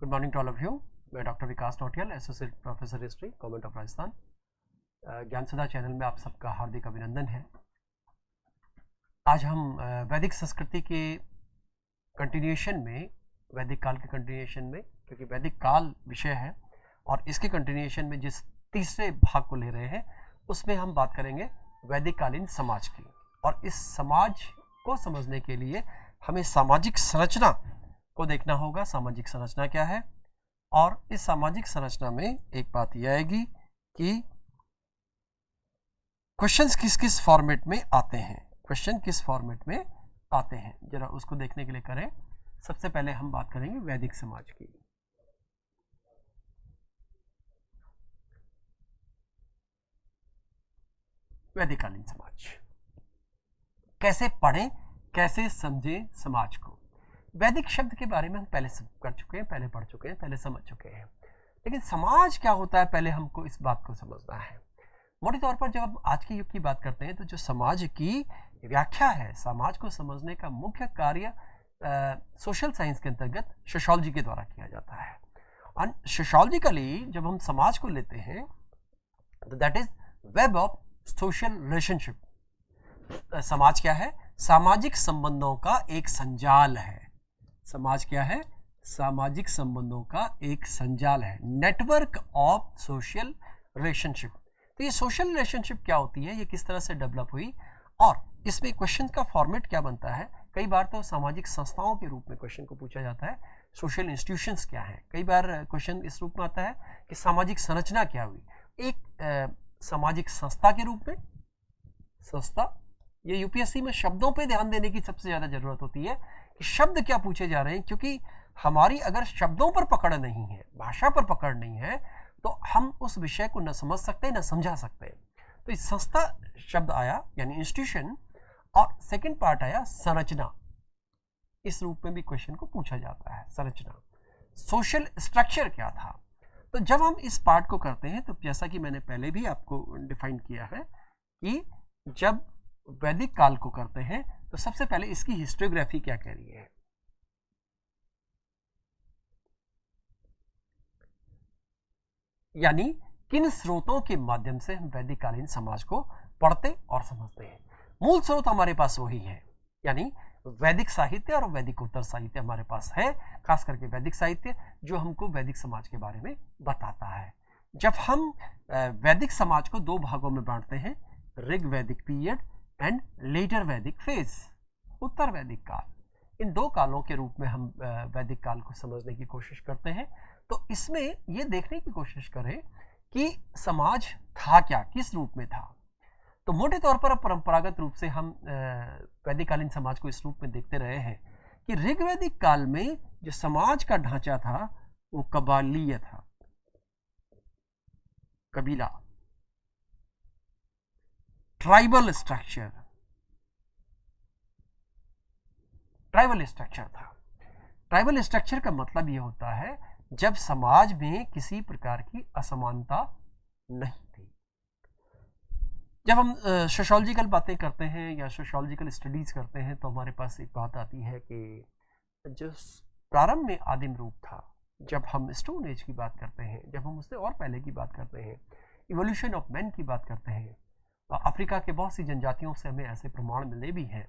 Good morning to all of you. मैं doctor Vikas Nautiyal, associate professor history, government of Rajasthan. Gyan Sudha channel में आप सबका हार्दिक अभिनंदन है। आज हम वैदिक संस्कृति के कंटिन्यूएशन में, वैदिक काल के कंटिन्यूएशन में, क्योंकि वैदिक काल विषय है और इसके कंटिन्यूएशन में जिस तीसरे भाग को ले रहे हैं उसमें हम बात करेंगे वैदिक कालीन समाज की। और इस समाज को समझने के लिए हमें सामाजिक संरचना को देखना होगा। सामाजिक संरचना क्या है, और इस सामाजिक संरचना में एक बात यह आएगी कि क्वेश्चंस किस किस फॉर्मेट में आते हैं, क्वेश्चन किस फॉर्मेट में आते हैं, जरा उसको देखने के लिए करें। सबसे पहले हम बात करेंगे वैदिक समाज की। वैदिक कालीन समाज कैसे पढ़ें, कैसे समझें समाज को। वैदिक शब्द के बारे में हम पहले कर चुके हैं, पहले पढ़ चुके हैं, पहले समझ चुके हैं, लेकिन समाज क्या होता है पहले हमको इस बात को समझना है। मोटे तौर पर जब हम आज के युग की बात करते हैं तो जो समाज की व्याख्या है, समाज को समझने का मुख्य कार्य सोशल साइंस के अंतर्गत सोशियोलॉजी के द्वारा किया जाता है। और सोशियोलॉजिकली जब हम समाज को लेते हैं तो that is web of social relationship. समाज क्या है? सामाजिक संबंधों का एक संजाल है। समाज क्या है? सामाजिक संबंधों का एक संजाल है, नेटवर्क ऑफ सोशल रिलेशनशिप। तो ये सोशल रिलेशनशिप क्या होती है, ये किस तरह से डेवलप हुई, और इसमें क्वेश्चन का फॉर्मेट क्या बनता है। कई बार तो सामाजिक संस्थाओं के रूप में क्वेश्चन को पूछा जाता है, सोशल इंस्टीट्यूशंस क्या है। कई बार क्वेश्चन इस रूप में आता है कि सामाजिक संरचना क्या हुई, एक सामाजिक संस्था के रूप में। संस्था, ये यूपीएससी में शब्दों पे ध्यान देने की सबसे ज्यादा जरूरत होती है कि शब्द क्या पूछे जा रहे हैं, क्योंकि हमारी अगर शब्दों पर पकड़ नहीं है, भाषा पर पकड़ नहीं है, तो हम उस विषय को न समझ सकते न समझा सकते। तो इस संस्था शब्द आया यानी इंस्टीट्यूशन, और सेकंड पार्ट आया संरचना। इस रूप में भी क्वेश्चन को पूछा जाता है, संरचना। सोशल स्ट्रक्चर क्या था। तो जब हम इस पार्ट को करते हैं तो जैसा कि मैंने पहले भी आपको डिफाइन किया है कि जब वैदिक काल को करते हैं तो सबसे पहले इसकी हिस्टोग्राफी क्या कह रही है। यानी किन स्रोतों के माध्यम से हम वैदिक कालीन समाज को पढ़ते और समझते हैं। मूल स्रोत हमारे पास वही है, यानी वैदिक साहित्य और वैदिक उत्तर साहित्य हमारे पास है, खास करके वैदिक साहित्य जो हमको वैदिक समाज के बारे में बताता है। जब हम वैदिक समाज को दो भागों में बांटते हैं, ऋग वैदिक पीरियड एंड लेटर वैदिक फेज, उत्तर वैदिक काल, इन दो कालों के रूप में हम वैदिक काल को समझने की कोशिश करते हैं। तो इसमें ये देखने की कोशिश करें कि समाज था क्या, किस रूप में था। तो मोटे तौर पर परंपरागत रूप से हम वैदिक कालीन समाज को इस रूप में देखते रहे हैं कि ऋग्वैदिक काल में जो समाज का ढांचा था वो कबालीय था, कबीला, ट्राइबल स्ट्रक्चर, ट्राइबल स्ट्रक्चर था। ट्राइबल स्ट्रक्चर का मतलब ये होता है जब समाज में किसी प्रकार की असमानता नहीं थी। जब हम सोशियोलॉजिकल बातें करते हैं या सोशियोलॉजिकल स्टडीज करते हैं तो हमारे पास एक बात आती है कि जो प्रारंभ में आदिम रूप था, जब हम स्टोन एज की बात करते हैं, जब हम उससे और पहले की बात करते हैं, इवोल्यूशन ऑफ मैन की बात करते हैं, अफ्रीका के बहुत सी जनजातियों से हमें ऐसे प्रमाण मिले भी हैं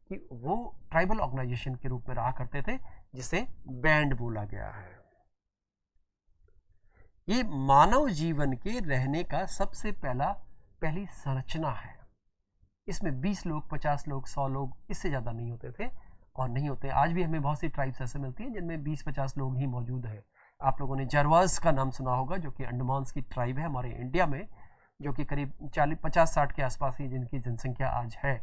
कि वो ट्राइबल ऑर्गेनाइजेशन के रूप में रहा करते थे, जिसे बैंड बोला गया है। ये मानव जीवन के रहने का सबसे पहली संरचना है। इसमें 20 लोग, 50 लोग, 100 लोग, इससे ज़्यादा नहीं होते थे और नहीं होते। आज भी हमें बहुत सी ट्राइब्स ऐसे मिलती हैं जिनमें 20-50 लोग ही मौजूद हैं। आप लोगों ने जारवास का नाम सुना होगा, जो कि अंडमान की ट्राइब है हमारे इंडिया में, जो कि करीब 40-50-60 के आसपास ही जिनकी जनसंख्या आज है।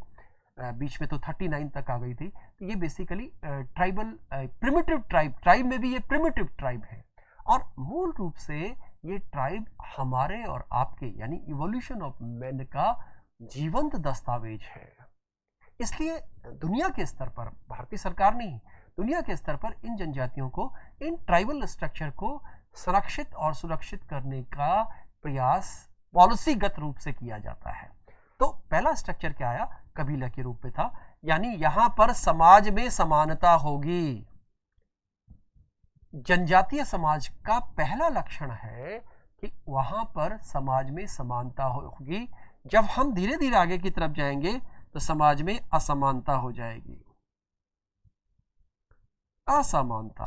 बीच में तो 39 तक आ गई थी। तो ये बेसिकली ट्राइबल प्रिमिटिव ट्राइब में भी ये प्रिमिटिव ट्राइब है, और मूल रूप से ये ट्राइब हमारे और आपके यानी इवोल्यूशन ऑफ मैन का जीवंत दस्तावेज है। इसलिए दुनिया के स्तर पर, भारतीय सरकार नहीं, दुनिया के स्तर पर इन जनजातियों को, इन ट्राइबल स्ट्रक्चर को संरक्षित और सुरक्षित करने का प्रयास पॉलिसीगत रूप से किया जाता है। तो पहला स्ट्रक्चर क्या आया, कबीला के रूप में था, यानी यहां पर समाज में समानता होगी। जनजातीय समाज का पहला लक्षण है कि वहां पर समाज में समानता होगी। जब हम धीरे धीरे आगे की तरफ जाएंगे तो समाज में असमानता हो जाएगी। असमानता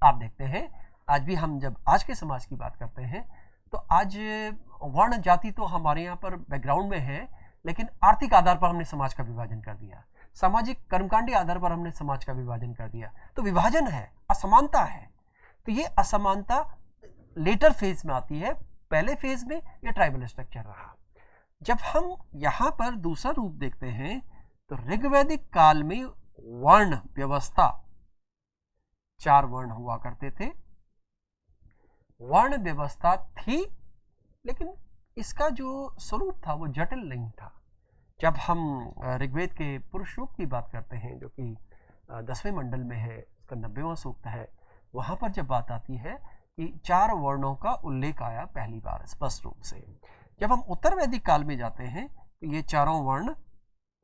आप देखते हैं, आज भी हम जब आज के समाज की बात करते हैं तो आज वर्ण जाति तो हमारे यहाँ पर बैकग्राउंड में है, लेकिन आर्थिक आधार पर हमने समाज का विभाजन कर दिया, सामाजिक कर्मकांडी आधार पर हमने समाज का विभाजन कर दिया। तो विभाजन है, असमानता है। तो ये असमानता लेटर फेज में आती है, पहले फेज में ये ट्राइबल स्ट्रक्चर रहा। जब हम यहाँ पर दूसरा रूप देखते हैं तो ऋग्वैदिक काल में वर्ण व्यवस्था, 4 वर्ण हुआ करते थे, वर्ण व्यवस्था थी, लेकिन इसका जो स्वरूप था वो जटिल नहीं था। जब हम ऋग्वेद के पुरुष सूक्त की बात करते हैं जो कि 10वें मंडल में है, इसका 90वां सूक्त है, वहां पर जब बात आती है कि 4 वर्णों का उल्लेख आया पहली बार स्पष्ट रूप से। जब हम उत्तर वैदिक काल में जाते हैं तो ये चारों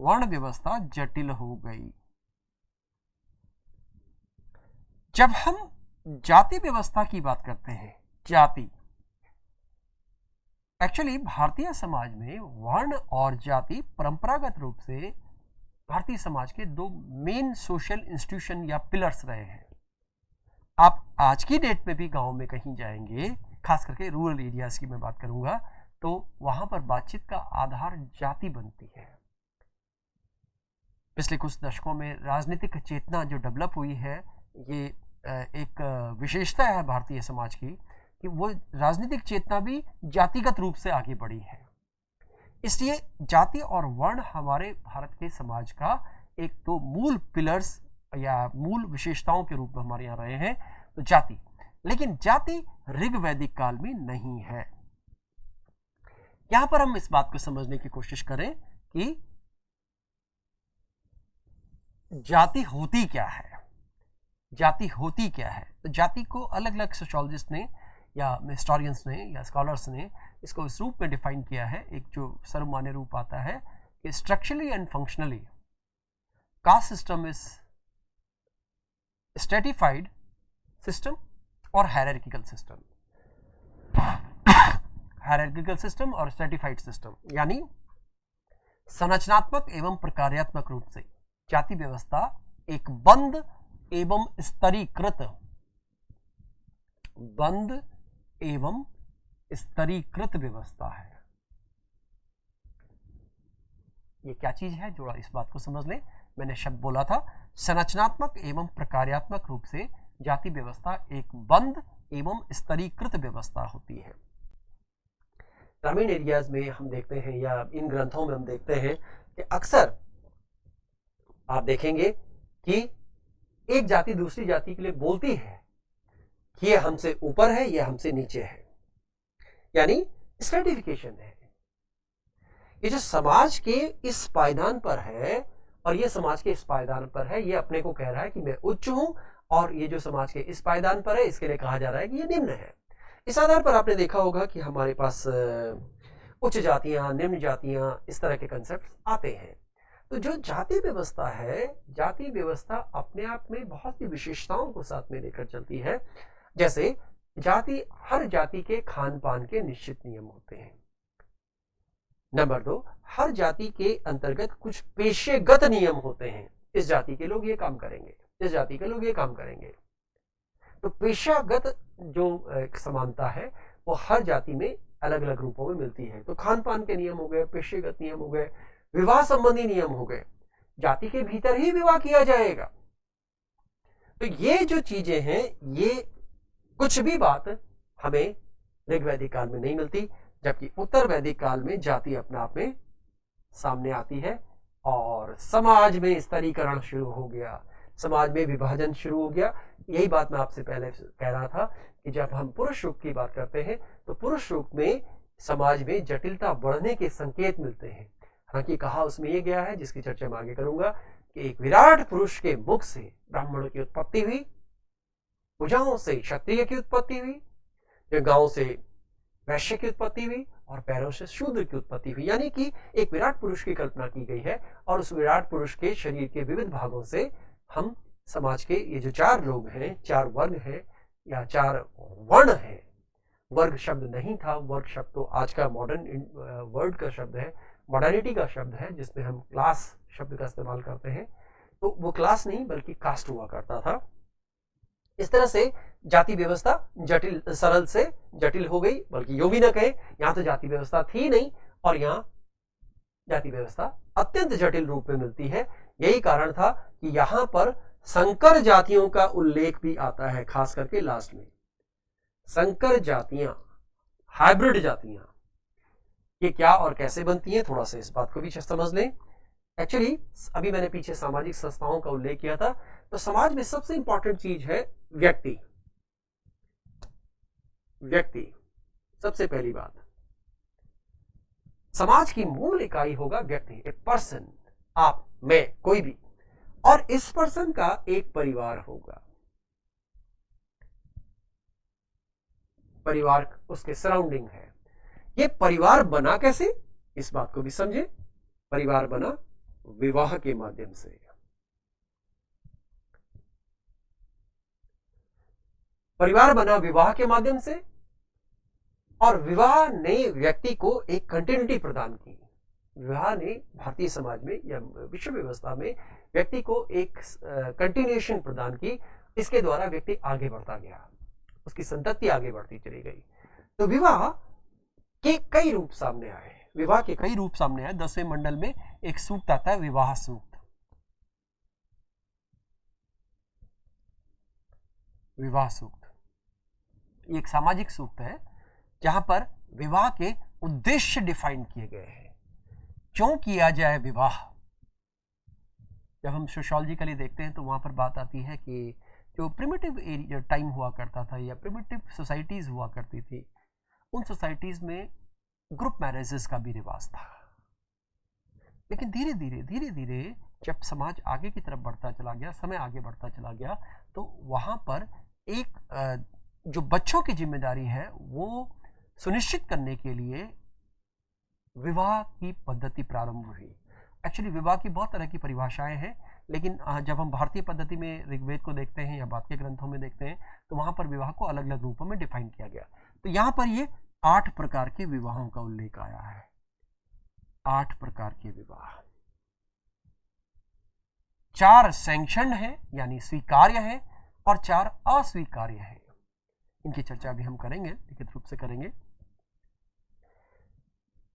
वर्ण व्यवस्था जटिल हो गई। जब हम जाति व्यवस्था की बात करते हैं, जाति, एक्चुअली भारतीय समाज में वर्ण और जाति परंपरागत रूप से भारतीय समाज के 2 मेन सोशल इंस्टीट्यूशन या पिलर्स रहे हैं। आप आज की डेट में भी गांव में कहीं जाएंगे, खास करके रूरल एरियाज की मैं बात करूंगा, तो वहां पर बातचीत का आधार जाति बनती है। पिछले कुछ दशकों में राजनीतिक चेतना जो डेवलप हुई है, ये एक विशेषता है भारतीय समाज की कि वो राजनीतिक चेतना भी जातिगत रूप से आगे बढ़ी है। इसलिए जाति और वर्ण हमारे भारत के समाज का एक 2 मूल पिलर्स या मूल विशेषताओं के रूप में हमारे यहाँ रहे हैं। तो जाति, लेकिन जाति ऋग्वैदिक काल में नहीं है। यहां पर हम इस बात को समझने की कोशिश करें कि जाति होती क्या है, जाति होती क्या है। तो जाति को अलग अलग सोशियोलॉजिस्ट ने या हिस्टोरियंस ने या स्कॉलर्स ने इसको इस रूप में डिफाइन किया है। एक जो सर्वमान्य रूप आता है कि structurally and functionally caste system is stratified system और हायरार्किकल सिस्टम। हायरार्किकल सिस्टम और स्ट्रेटिफाइड सिस्टम यानी संरचनात्मक एवं प्रकार्यात्मक रूप से जाति व्यवस्था एक बंद एवं स्तरीकृत, बंद एवं स्तरीकृत व्यवस्था है। ये क्या चीज है, जोड़ा इस बात को समझ लें। मैंने शब्द बोला था संरचनात्मक एवं प्रकार्यात्मक रूप से जाति व्यवस्था एक बंद एवं स्तरीकृत व्यवस्था होती है। ग्रामीण एरियाज में हम देखते हैं या इन ग्रंथों में हम देखते हैं कि अक्सर आप देखेंगे कि एक जाति दूसरी जाति के लिए बोलती है कि ये हमसे ऊपर है, ये हमसे नीचे है, यानी स्ट्रेटिफिकेशन है। ये जो समाज के इस पायदान पर है और ये समाज के इस पायदान पर है, ये अपने को कह रहा है कि मैं उच्च हूं, और ये जो समाज के इस पायदान पर है इसके लिए कहा जा रहा है कि ये निम्न है। इस आधार पर आपने देखा होगा कि हमारे पास उच्च जातियां, निम्न जातियां, इस तरह के कंसेप्ट आते हैं। तो जो जाति व्यवस्था है, जाति व्यवस्था अपने आप में बहुत सी विशेषताओं को साथ में लेकर चलती है। जैसे जाति, हर जाति के खान पान के निश्चित नियम होते हैं। नंबर 2, हर जाति के अंतर्गत कुछ पेशेगत नियम होते हैं। इस जाति के लोग ये काम करेंगे, इस जाति के लोग ये काम करेंगे। तो पेशागत जो समानता है वो हर जाति में अलग अलग रूपों में मिलती है। तो खान पान के नियम हो गए, पेशेगत नियम हो गए, विवाह संबंधी नियम हो गए, जाति के भीतर ही विवाह किया जाएगा। तो ये जो चीजें हैं, ये कुछ भी बात हमें ऋग्वैदिक काल में नहीं मिलती, जबकि उत्तर वैदिक काल में जाति अपने आप में सामने आती है और समाज में स्तरीकरण शुरू हो गया, समाज में विभाजन शुरू हो गया। यही बात मैं आपसे पहले कह रहा था कि जब हम पुरुष युग की बात करते हैं तो पुरुष युग में समाज में जटिलता बढ़ने के संकेत मिलते हैं। हालांकि कहा उसमें यह गया है, जिसकी चर्चा मैं आगे करूंगा, कि एक विराट पुरुष के मुख से ब्राह्मणों की उत्पत्ति हुई, भुजाओं से क्षत्रिय की उत्पत्ति हुई, गांव से वैश्य की उत्पत्ति हुई और पैरों से शूद्र की उत्पत्ति हुई। यानी कि एक विराट पुरुष की कल्पना की गई है और उस विराट पुरुष के शरीर के विविध भागों से हम समाज के ये जो 4 लोग हैं, 4 वर्ग हैं या 4 वर्ण हैं, वर्ग शब्द नहीं था, वर्ग शब्द तो आज का मॉडर्न वर्ड का शब्द है, मॉडर्निटी का शब्द है, जिसमें हम क्लास शब्द का इस्तेमाल करते हैं। तो वो क्लास नहीं बल्कि कास्ट हुआ करता था। इस तरह से जाति व्यवस्था जटिल, सरल से जटिल हो गई, बल्कि यूं भी ना कहे, यहां तो जाति व्यवस्था थी नहीं और यहां जाति व्यवस्था अत्यंत जटिल रूप में मिलती है। यही कारण था कि यहां पर संकर जातियों का उल्लेख भी आता है, खास करके लास्ट में। संकर जातियां, हाइब्रिड जातियां, ये क्या और कैसे बनती हैं, थोड़ा सा इस बात को भी समझ लें। एक्चुअली अभी मैंने पीछे सामाजिक संस्थाओं का उल्लेख किया था, तो समाज में सबसे इंपॉर्टेंट चीज है व्यक्ति। व्यक्ति सबसे पहली बात, समाज की मूल इकाई होगा व्यक्ति, ए पर्सन, आप, मैं, कोई भी, और इस पर्सन का एक परिवार होगा। परिवार उसके सराउंडिंग है। ये परिवार बना कैसे, इस बात को भी समझे। परिवार बना विवाह के माध्यम से। परिवार बना विवाह के माध्यम से, और विवाह ने व्यक्ति को एक कंटिन्यूटी प्रदान की। विवाह ने भारतीय समाज में या विश्व व्यवस्था में व्यक्ति को एक कंटिन्यूएशन प्रदान की। इसके द्वारा व्यक्ति आगे बढ़ता गया, उसकी संतति आगे बढ़ती चली गई। तो विवाह के कई रूप सामने आए, विवाह के कई रूप सामने आए। 10वें मंडल में एक सूक्त आता है, विवाह सूक्त। विवाह सूक्त ये एक सामाजिक सूक्त है, जहां पर विवाह के उद्देश्य डिफाइन किए गए हैं। क्यों किया जाए विवाह? जब हम सोशियोलॉजिकली देखते हैं तो वहां पर बात आती है कि जो प्रिमिटिव एरिया टाइम हुआ करता था या प्रिमिटिव सोसाइटीज हुआ करती थी, उन सोसाइटीज में ग्रुप मैरिजेस का भी रिवाज था। लेकिन धीरे धीरे जब समाज आगे की तरफ बढ़ता चला गया, समय आगे बढ़ता चला गया, तो वहां पर एक जो बच्चों की जिम्मेदारी है वो सुनिश्चित करने के लिए विवाह की पद्धति प्रारंभ हुई। एक्चुअली विवाह की बहुत तरह की परिभाषाएं हैं, लेकिन जब हम भारतीय पद्धति में ऋग्वेद को देखते हैं या बाद के ग्रंथों में देखते हैं तो वहां पर विवाह को अलग अलग रूपों में डिफाइन किया गया। तो यहां पर ये 8 प्रकार के विवाहों का उल्लेख आया है। 8 प्रकार के विवाह, 4 सैंक्शन है यानी स्वीकार्य है और 4 अस्वीकार्य है। इनकी चर्चा भी हम करेंगे, लिखित रूप से करेंगे।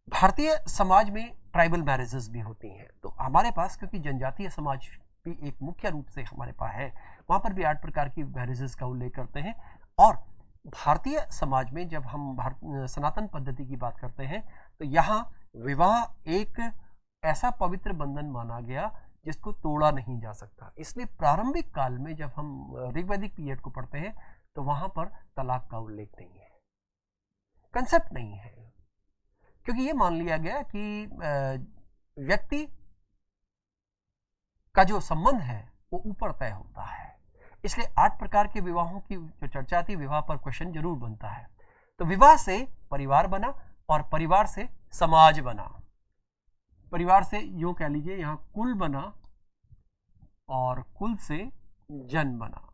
भारतीय समाज में ट्राइबल मैरिजेस भी होती हैं, तो हमारे पास क्योंकि जनजातीय समाज भी एक मुख्य रूप से हमारे पास है, वहां पर भी 8 प्रकार की मैरिजेस का उल्लेख करते हैं। और भारतीय समाज में जब हम सनातन पद्धति की बात करते हैं तो यहाँ विवाह एक ऐसा पवित्र बंधन माना गया जिसको तोड़ा नहीं जा सकता। इसलिए प्रारंभिक काल में जब हम ऋग्वैदिक पीरियड को पढ़ते हैं तो वहां पर तलाक का उल्लेख नहीं है, कंसेप्ट नहीं है, क्योंकि ये मान लिया गया कि व्यक्ति का जो संबंध है वो ऊपर तय होता है। इसलिए 8 प्रकार के विवाहों की जो चर्चा थी, विवाह पर क्वेश्चन जरूर बनता है। तो विवाह से परिवार बना और परिवार से समाज बना। परिवार से यूं कह लीजिए यहां कुल बना और कुल से जन बना।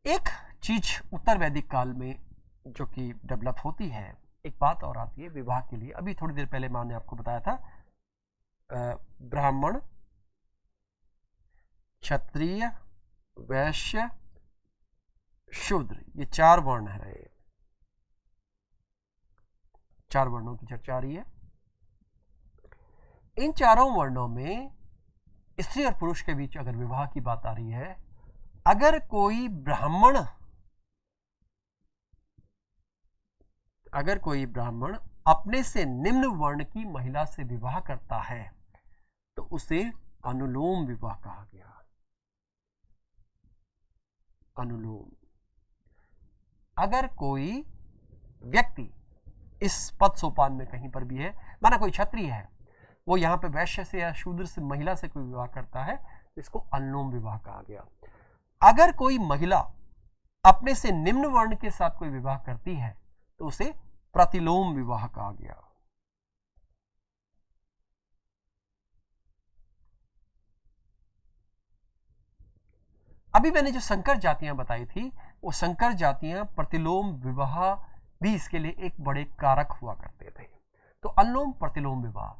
एक चीज उत्तर वैदिक काल में जो कि डेवलप होती है, एक बात और आती है विवाह के लिए। अभी थोड़ी देर पहले मैंने आपको बताया था ब्राह्मण, क्षत्रिय, वैश्य, शूद्र, ये 4 वर्ण है। 4 वर्णों की चर्चा आ रही है। इन चारों वर्णों में स्त्री और पुरुष के बीच अगर विवाह की बात आ रही है, अगर कोई ब्राह्मण अपने से निम्न वर्ण की महिला से विवाह करता है तो उसे अनुलोम विवाह कहा गया। अनुलोम। अगर कोई व्यक्ति इस पद सोपान में कहीं पर भी है, माना कोई क्षत्रिय है, वो यहां पे वैश्य से या शूद्र से महिला से कोई विवाह करता है तो इसको अनुलोम विवाह कहा गया। अगर कोई महिला अपने से निम्न वर्ण के साथ कोई विवाह करती है तो उसे प्रतिलोम विवाह कहा गया। अभी मैंने जो संकर जातियां बताई थी, वो संकर जातियां प्रतिलोम विवाह भी इसके लिए एक बड़े कारक हुआ करते थे। तो अनुलोम प्रतिलोम विवाह,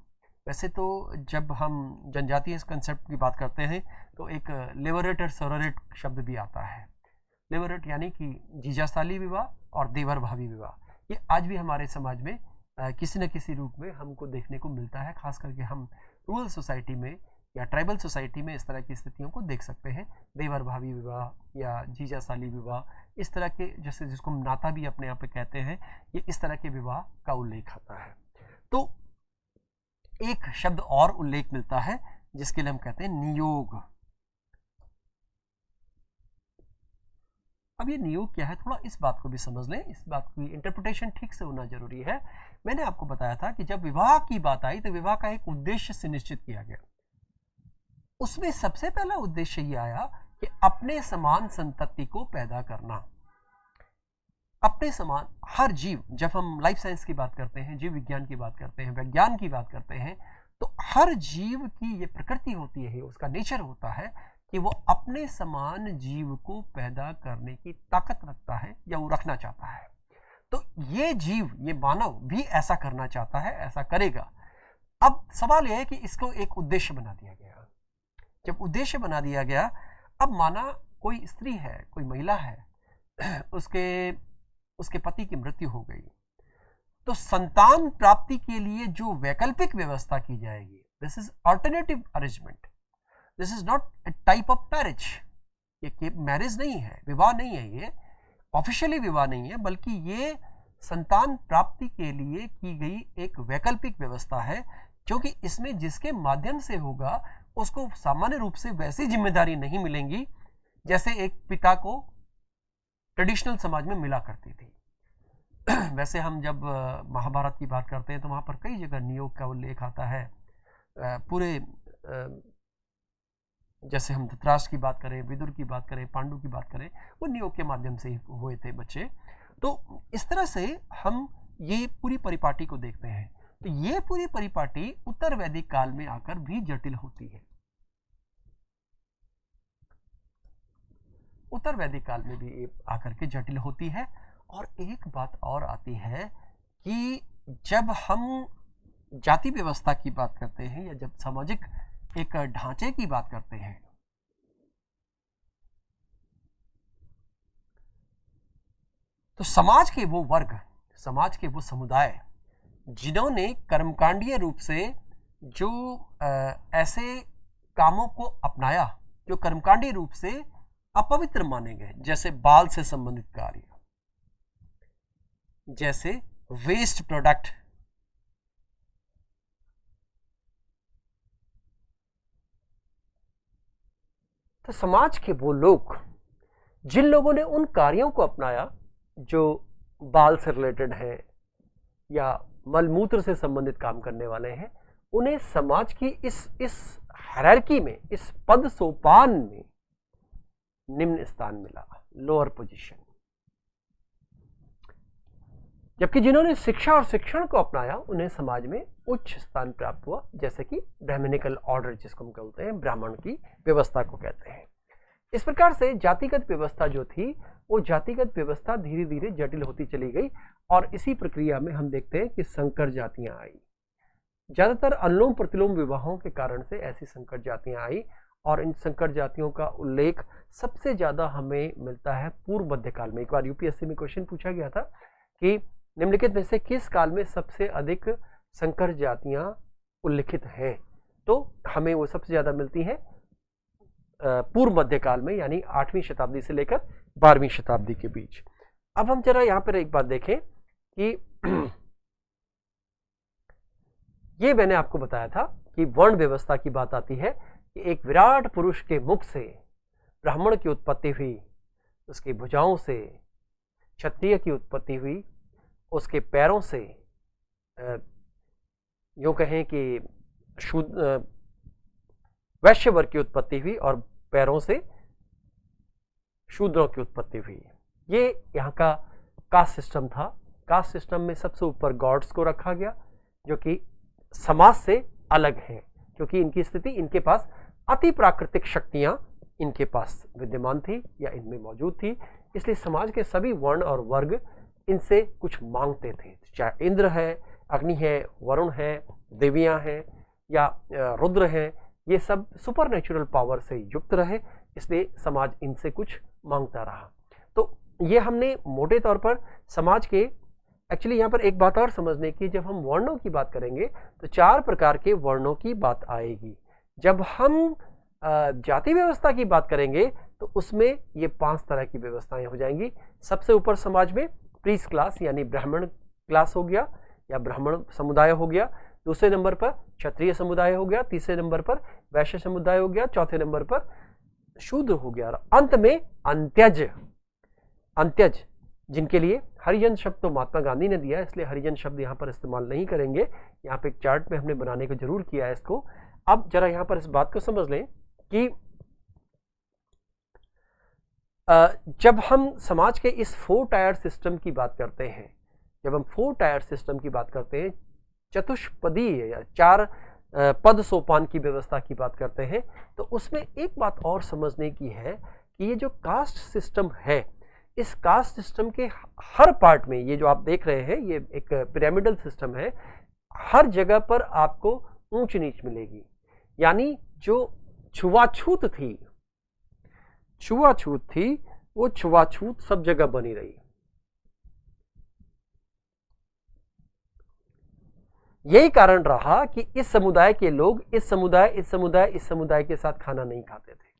वैसे तो जब हम जनजातीय कंसेप्ट की बात करते हैं तो एक लेवरेट और सोरोरेट शब्द भी आता है। लेवरेट यानी कि जीजासाली विवाह और देवर भावी विवाह, ये आज भी हमारे समाज में किसी न किसी रूप में हमको देखने को मिलता है। खास करके हम रूरल सोसाइटी में या ट्राइबल सोसाइटी में इस तरह की स्थितियों को देख सकते हैं। देवर भावी विवाह या जीजासाली विवाह, इस तरह के, जैसे जिसको हम नाता भी अपने यहाँ पे कहते हैं, ये इस तरह के विवाह का उल्लेख आता है। तो एक शब्द और उल्लेख मिलता है जिसके लिए हम कहते हैं नियोग। अब ये नियोग क्या है, थोड़ा इस बात को भी समझ लें, इस बात की इंटरप्रिटेशन ठीक से होना जरूरी है। मैंने आपको बताया था कि जब विवाह की बात आई तो विवाह का एक उद्देश्य सुनिश्चित किया गया। उसमें सबसे पहला उद्देश्य ये आया कि अपने समान संतति को पैदा करना। अपने समान, हर जीव, जब हम लाइफ साइंस की बात करते हैं, जीव विज्ञान की बात करते हैं, विज्ञान की बात करते हैं, तो हर जीव की ये प्रकृति होती है, उसका नेचर होता है कि वो अपने समान जीव को पैदा करने की ताकत रखता है या वो रखना चाहता है। तो ये जीव, ये मानव भी ऐसा करना चाहता है, ऐसा करेगा। अब सवाल यह है कि इसको एक उद्देश्य बना दिया गया। जब उद्देश्य बना दिया गया, अब माना कोई स्त्री है, कोई महिला है, उसके पति की मृत्यु हो गई, तो संतान प्राप्ति के लिए जो वैकल्पिक व्यवस्था की जाएगी, this is alternative arrangement, this is not a type of marriage. ये मैरिज नहीं है, विवाह नहीं है, ये ऑफिशियली विवाह नहीं है, बल्कि ये संतान प्राप्ति के लिए की गई एक वैकल्पिक व्यवस्था है, क्योंकि इसमें जिसके माध्यम से होगा उसको सामान्य रूप से वैसी जिम्मेदारी नहीं मिलेंगी जैसे एक पिता को ट्रेडिशनल समाज में मिला करती थी। वैसे हम जब महाभारत की बात करते हैं तो वहां पर कई जगह नियोग का उल्लेख आता है। पूरे जैसे हम धृतराष्ट्र की बात करें, विदुर की बात करें, पांडु की बात करें, वो नियोग के माध्यम से ही हुए थे बच्चे। तो इस तरह से हम ये पूरी परिपाटी को देखते हैं। तो ये पूरी परिपाटी उत्तर वैदिक काल में आकर भी जटिल होती है। उत्तर वैदिक काल में भी आकर के जटिल होती है। और एक बात और आती है कि जब हम जाति व्यवस्था की बात करते हैं या जब सामाजिक एक ढांचे की बात करते हैं, तो समाज के वो वर्ग, समाज के वो समुदाय जिन्होंने कर्मकांडीय रूप से जो ऐसे कामों को अपनाया जो कर्मकांडीय रूप से अपवित्र माने गए, जैसे बाल से संबंधित कार्य, जैसे वेस्ट प्रोडक्ट, तो समाज के वो लोग जिन लोगों ने उन कार्यों को अपनाया जो बाल से रिलेटेड है या मलमूत्र से संबंधित काम करने वाले हैं, उन्हें समाज की इस हायरार्की में, इस पद सोपान में निम्न स्थान मिला, लोअर पोजीशन। जबकि जिन्होंने शिक्षा और शिक्षण को अपनाया उन्हें समाज में उच्च स्थान प्राप्त हुआ, जैसे कि ब्राह्मणिकल ऑर्डर जिसको हम कहते हैं, ब्राह्मण की व्यवस्था को कहते हैं। इस प्रकार से जातिगत व्यवस्था जो थी वो जातिगत व्यवस्था धीरे धीरे जटिल होती चली गई। और इसी प्रक्रिया में हम देखते हैं कि संकर जातियां आई। ज्यादातर अनुलोम प्रतिलोम विवाहों के कारण से ऐसी संकर जातियां आई। और इन संकर जातियों का उल्लेख सबसे ज्यादा हमें मिलता है पूर्व मध्यकाल में। एक बार यूपीएससी में क्वेश्चन पूछा गया था कि निम्नलिखित में से किस काल में सबसे अधिक संकर जातियां उल्लिखित हैं, तो हमें वो सबसे ज्यादा मिलती हैं पूर्व मध्यकाल में, यानी 8वीं शताब्दी से लेकर 12वीं शताब्दी के बीच। अब हम जरा यहां पर एक बात देखें कि ये मैंने आपको बताया था कि वर्ण व्यवस्था की बात आती है कि एक विराट पुरुष के मुख से ब्राह्मण की उत्पत्ति हुई, उसकी भुजाओं से क्षत्रिय की उत्पत्ति हुई, उसके पैरों से यूं कहें कि वैश्य वर्ग की उत्पत्ति हुई और पैरों से शूद्रों की उत्पत्ति हुई। ये यहाँ का कास्ट सिस्टम था। कास्ट सिस्टम में सबसे ऊपर गॉड्स को रखा गया जो कि समाज से अलग हैं, क्योंकि इनकी स्थिति, इनके पास अति प्राकृतिक शक्तियां इनके पास विद्यमान थी या इनमें मौजूद थी, इसलिए समाज के सभी वर्ण और वर्ग इनसे कुछ मांगते थे। चाहे इंद्र है, अग्नि है, वरुण है, देवियां हैं या रुद्र हैं, ये सब सुपर नेचुरल पावर से युक्त रहे, इसलिए समाज इनसे कुछ मांगता रहा। तो ये हमने मोटे तौर पर समाज के, एक्चुअली यहाँ पर एक बात और समझने की, जब हम वर्णों की बात करेंगे तो 4 प्रकार के वर्णों की बात आएगी। जब हम जाति व्यवस्था की बात करेंगे तो उसमें ये 5 तरह की व्यवस्थाएं हो जाएंगी। सबसे ऊपर समाज में प्रीस्ट क्लास यानी ब्राह्मण क्लास हो गया या ब्राह्मण समुदाय हो गया, दूसरे नंबर पर क्षत्रिय समुदाय हो गया, तीसरे नंबर पर वैश्य समुदाय हो गया, चौथे नंबर पर शूद्र हो गया, और अंत में अंत्यज। अंत्यज जिनके लिए हरिजन शब्द तो महात्मा गांधी ने दिया, इसलिए हरिजन शब्द यहाँ पर इस्तेमाल नहीं करेंगे। यहाँ पे एक चार्ट में हमने बनाने को जरूर किया है इसको। अब जरा यहाँ पर इस बात को समझ लें कि जब हम समाज के इस 4 टायर सिस्टम की बात करते हैं, जब हम 4 टायर सिस्टम की बात करते हैं, चतुष्पदीय या 4 पद सोपान की व्यवस्था की बात करते हैं, तो उसमें एक बात और समझने की है कि ये जो कास्ट सिस्टम है, इस कास्ट सिस्टम के हर पार्ट में, ये जो आप देख रहे हैं ये एक पिरामिडल सिस्टम है, हर जगह पर आपको ऊंच नीच मिलेगी। यानी जो छुआछूत थी, वो छुआछूत सब जगह बनी रही। यही कारण रहा कि इस समुदाय के लोग इस समुदाय के साथ खाना नहीं खाते थे।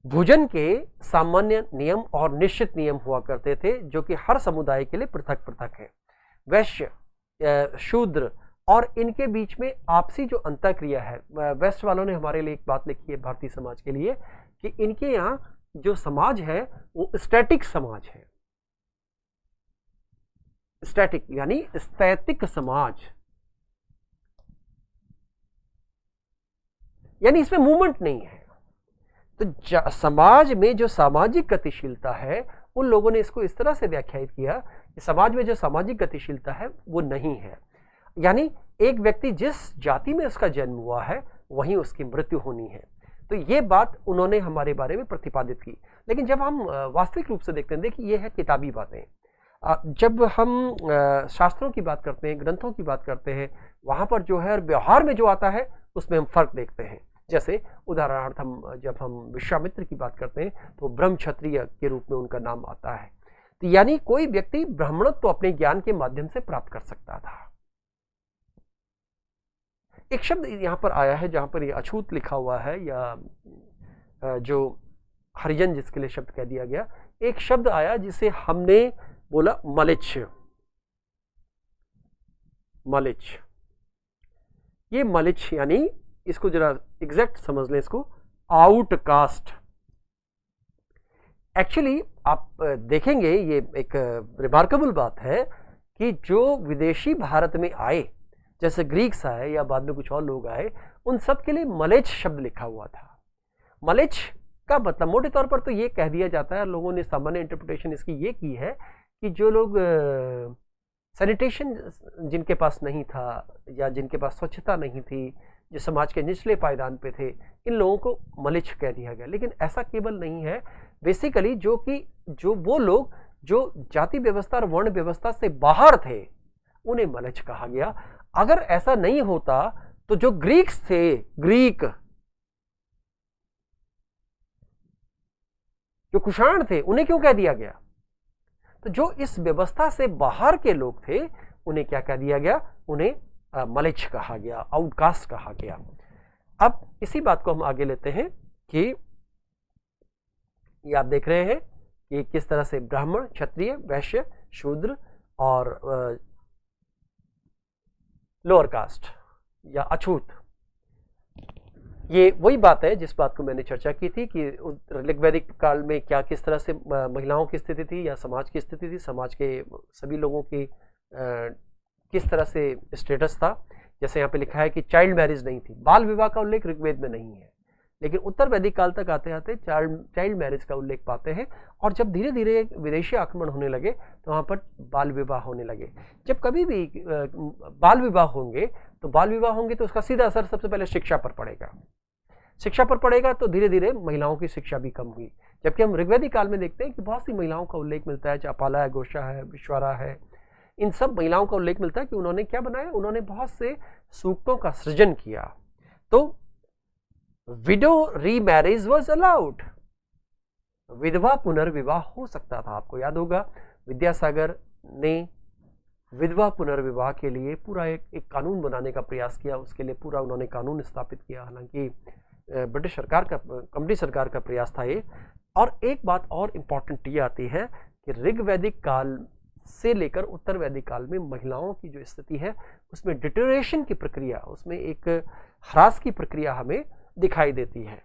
भोजन के सामान्य नियम और निश्चित नियम हुआ करते थे जो कि हर समुदाय के लिए पृथक पृथक है। वैश्य, शूद्र और इनके बीच में आपसी जो अंतःक्रिया है, वेस्ट वालों ने हमारे लिए एक बात लिखी है भारतीय समाज के लिए कि इनके यहाँ जो समाज है वो स्टैटिक समाज है। स्टैटिक यानी स्थैतिक समाज, यानी इसमें मूवमेंट नहीं है। तो समाज में जो सामाजिक गतिशीलता है, उन लोगों ने इसको इस तरह से व्याख्यायित किया कि समाज में जो सामाजिक गतिशीलता है वो नहीं है। यानी एक व्यक्ति जिस जाति में उसका जन्म हुआ है वहीं उसकी मृत्यु होनी है। तो ये बात उन्होंने हमारे बारे में प्रतिपादित की। लेकिन जब हम वास्तविक रूप से देखते हैं, देखिए ये है किताबी बातें। जब हम शास्त्रों की बात करते हैं, ग्रंथों की बात करते हैं, वहाँ पर जो है और व्यवहार में जो आता है उसमें हम फर्क देखते हैं। जैसे उदाहरणार्थ जब हम विश्वामित्र की बात करते हैं तो ब्रह्म क्षत्रिय के रूप में उनका नाम आता है। तो यानी कोई व्यक्ति ब्राह्मणत्व तो अपने ज्ञान के माध्यम से प्राप्त कर सकता था। एक शब्द यहाँ पर आया है जहाँ पर ये अछूत लिखा हुआ है या जो हरिजन जिसके लिए शब्द कह दिया गया, एक शब्द आया जिसे हमने बोला मलिच्छ। मलिच्छ, ये मलिच्छ यानी इसको जरा एग्जैक्ट समझ लें, इसको आउटकास्ट। एक्चुअली आप देखेंगे ये एक रिमार्केबल बात है कि जो विदेशी भारत में आए, जैसे ग्रीक्स आए या बाद में कुछ और लोग आए, उन सब के लिए मलेच्छ शब्द लिखा हुआ था। मलेच्छ का मतलब मोटे तौर पर तो ये कह दिया जाता है, लोगों ने सामान्य इंटरप्रिटेशन इसकी ये की है कि जो लोग सैनिटेशन जिनके पास नहीं था या जिनके पास स्वच्छता नहीं थी, जो समाज के निचले पायदान पे थे, इन लोगों को मलिच्छ कह दिया गया। लेकिन ऐसा केवल नहीं है, बेसिकली जो वो लोग जो जाति व्यवस्था और वर्ण व्यवस्था से बाहर थे उन्हें मलिच्छ कहा गया। अगर ऐसा नहीं होता तो जो ग्रीक्स थे, ग्रीक जो कुषाण थे, उन्हें क्यों कह दिया गया? तो जो इस व्यवस्था से बाहर के लोग थे उन्हें क्या कह दिया गया? उन्हें मलिच्छ कहा गया, आउटकास्ट कहा गया। अब इसी बात को हम आगे लेते हैं कि ये आप देख रहे हैं कि किस तरह से ब्राह्मण, क्षत्रिय, वैश्य, शूद्र और लोअर कास्ट या अछूत, ये वही बात है जिस बात को मैंने चर्चा की थी कि ऋग्वैदिक काल में क्या किस तरह से महिलाओं की स्थिति थी या समाज की स्थिति थी, समाज के सभी लोगों की किस तरह से स्टेटस था। जैसे यहाँ पे लिखा है कि चाइल्ड मैरिज नहीं थी, बाल विवाह का उल्लेख ऋग्वेद में नहीं है, लेकिन उत्तर वैदिक काल तक आते आते चाइल्ड मैरिज का उल्लेख पाते हैं। और जब धीरे धीरे विदेशी आक्रमण होने लगे तो वहाँ पर बाल विवाह होने लगे। जब कभी भी बाल विवाह होंगे तो उसका सीधा असर सबसे पहले शिक्षा पर पड़ेगा। शिक्षा पर पड़ेगा तो धीरे धीरे महिलाओं की शिक्षा भी कम हुई। जबकि हम ऋग्वैदिक काल में देखते हैं कि बहुत सी महिलाओं का उल्लेख मिलता है, चाहे अपाला है, घोषा है, विश्वारा है, इन सब महिलाओं का उल्लेख मिलता है कि उन्होंने क्या बनाया, उन्होंने बहुत से सूक्तों का सृजन किया। तो विडो रीमैरिज वाज अलाउड, विधवा पुनर्विवाह हो सकता था। आपको याद होगा विद्यासागर ने विधवा पुनर्विवाह के लिए पूरा एक कानून बनाने का प्रयास किया, उसके लिए पूरा उन्होंने कानून स्थापित किया। हालांकि ब्रिटिश सरकार का, कंपनी सरकार का प्रयास था ये। और एक बात और इम्पॉर्टेंट ये आती है कि ऋग्वैदिक काल से लेकर उत्तर वैदिक काल में महिलाओं की जो स्थिति है उसमें डिटोरेशन की प्रक्रिया, उसमें एक ह्रास की प्रक्रिया हमें दिखाई देती है।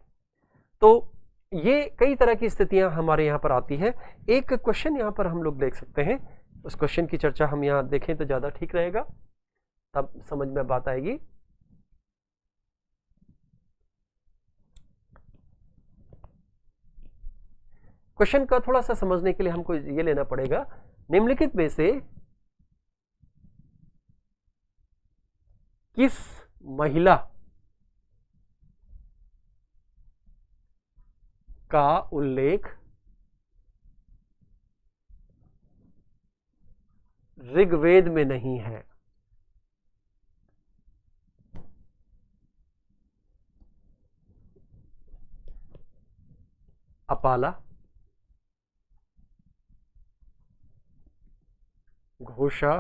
तो ये कई तरह की स्थितियां हमारे यहाँ पर आती है। एक क्वेश्चन यहाँ पर हम लोग देख सकते हैं, उस क्वेश्चन की चर्चा हम यहाँ देखें तो ज़्यादा ठीक रहेगा, तब समझ में बात आएगी। क्वेश्चन का थोड़ा सा समझने के लिए हमको ये लेना पड़ेगा, निम्नलिखित में से किस महिला का उल्लेख ऋग्वेद में नहीं है? अपाला, घोषा,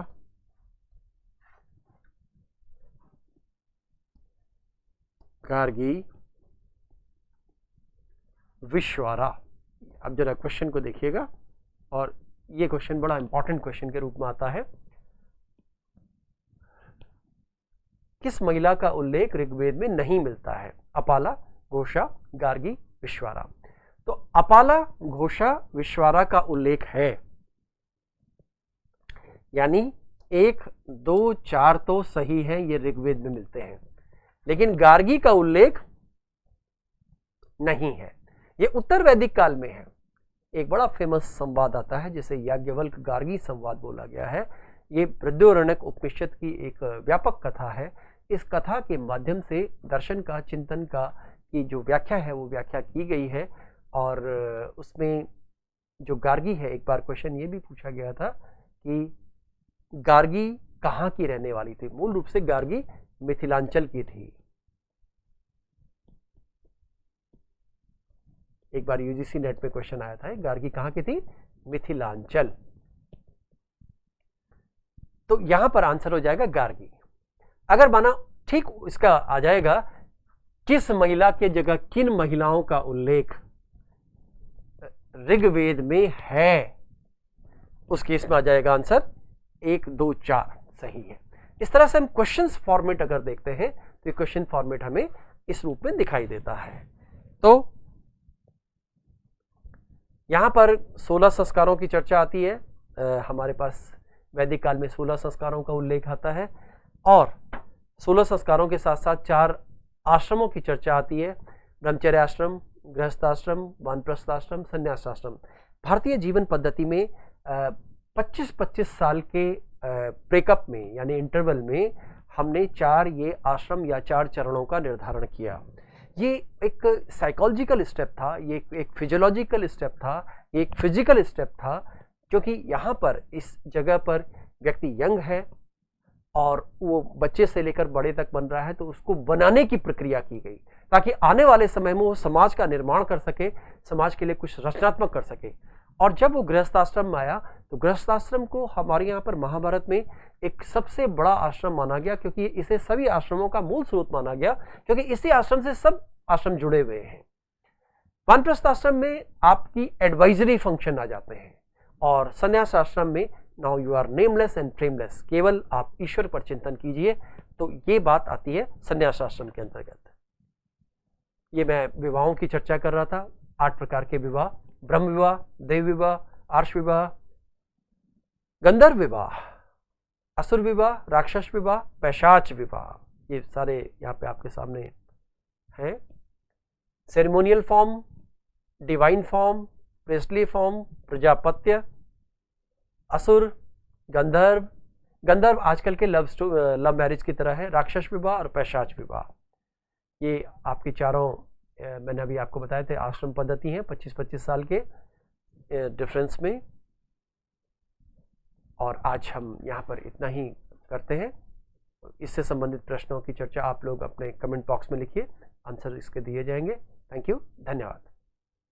गार्गी, विश्वारा। अब जरा क्वेश्चन को देखिएगा, और ये क्वेश्चन बड़ा इंपॉर्टेंट क्वेश्चन के रूप में आता है। किस महिला का उल्लेख ऋग्वेद में नहीं मिलता है? अपाला, घोषा, गार्गी, विश्वारा। तो अपाला, घोषा, विश्वारा का उल्लेख है, यानी 1, 2, 4 तो सही है, ये ऋग्वेद में मिलते हैं, लेकिन गार्गी का उल्लेख नहीं है। ये उत्तर वैदिक काल में है। एक बड़ा फेमस संवाद आता है जिसे याज्ञवल्क गार्गी संवाद बोला गया है। ये बृहदारण्यक उपनिषद की एक व्यापक कथा है। इस कथा के माध्यम से दर्शन का, चिंतन का की जो व्याख्या है वो व्याख्या की गई है। और उसमें जो गार्गी है, एक बार क्वेश्चन ये भी पूछा गया था कि गार्गी कहाँ की रहने वाली थी। मूल रूप से गार्गी मिथिलांचल की थी। एक बार यूजीसी नेट पे क्वेश्चन आया था, गार्गी कहाँ की थी? मिथिलांचल। तो यहां पर आंसर हो जाएगा गार्गी। अगर माना ठीक इसका आ जाएगा, किस महिला के जगह किन महिलाओं का उल्लेख ऋग्वेद में है, उस केस में आ जाएगा आंसर 1, 2, 4 सही है। इस तरह से हम क्वेश्चंस फॉर्मेट अगर देखते हैं तो क्वेश्चन फॉर्मेट हमें इस रूप में दिखाई देता है। तो यहां पर 16 संस्कारों की चर्चा आती है। हमारे पास वैदिक काल में 16 संस्कारों का उल्लेख आता है, और 16 संस्कारों के साथ साथ 4 आश्रमों की चर्चा आती है। ब्रह्मचर्य आश्रम, गृहस्थाश्रम, वानप्रस्थाश्रम, संन्यासाश्रम। भारतीय जीवन पद्धति में 25-25 साल के ब्रेकअप में, यानी इंटरवल में, हमने 4 ये आश्रम या 4 चरणों का निर्धारण किया। ये एक साइकोलॉजिकल स्टेप था, ये एक फिजियोलॉजिकल स्टेप था, ये एक फिजिकल स्टेप था, क्योंकि यहाँ पर इस जगह पर व्यक्ति यंग है और वो बच्चे से लेकर बड़े तक बन रहा है, तो उसको बनाने की प्रक्रिया की गई ताकि आने वाले समय में वो समाज का निर्माण कर सके, समाज के लिए कुछ रचनात्मक कर सके। और जब वो गृहस्थाश्रम में आया तो गृहस्थाश्रम को हमारे यहाँ पर महाभारत में एक सबसे बड़ा आश्रम माना गया, क्योंकि इसे सभी आश्रमों का मूल स्रोत माना गया, क्योंकि इसी आश्रम से सब आश्रम जुड़े हुए हैं। वानप्रस्थ आश्रम में आपकी एडवाइजरी फंक्शन आ जाते हैं, और संन्यास आश्रम में now you are nameless and frameless, केवल आप ईश्वर पर चिंतन कीजिए। तो ये बात आती है संन्यास आश्रम के अंतर्गत। ये मैं विवाहों की चर्चा कर रहा था, 8 प्रकार के विवाह: ब्रह्म विवाह, देव विवाह, आर्ष विवाह, गंधर्व विवाह, असुर विवाह, राक्षस विवाह, पैशाच विवाह। ये सारे यहाँ पे आपके सामने हैं। Ceremonial form, divine form, priestly form, Prajapatya, Asura, Gandharva. गंधर्व आजकल के लव मैरिज की तरह है। राक्षस विवाह और पैशाच विवाह, ये आपकी चारों मैंने अभी आपको बताए थे आश्रम पद्धति है 25-25 साल के डिफरेंस में। और आज हम यहाँ पर इतना ही करते हैं। इससे संबंधित प्रश्नों की चर्चा आप लोग अपने कमेंट बॉक्स में लिखिए, आंसर इसके दिए जाएंगे। थैंक यू, धन्यवाद।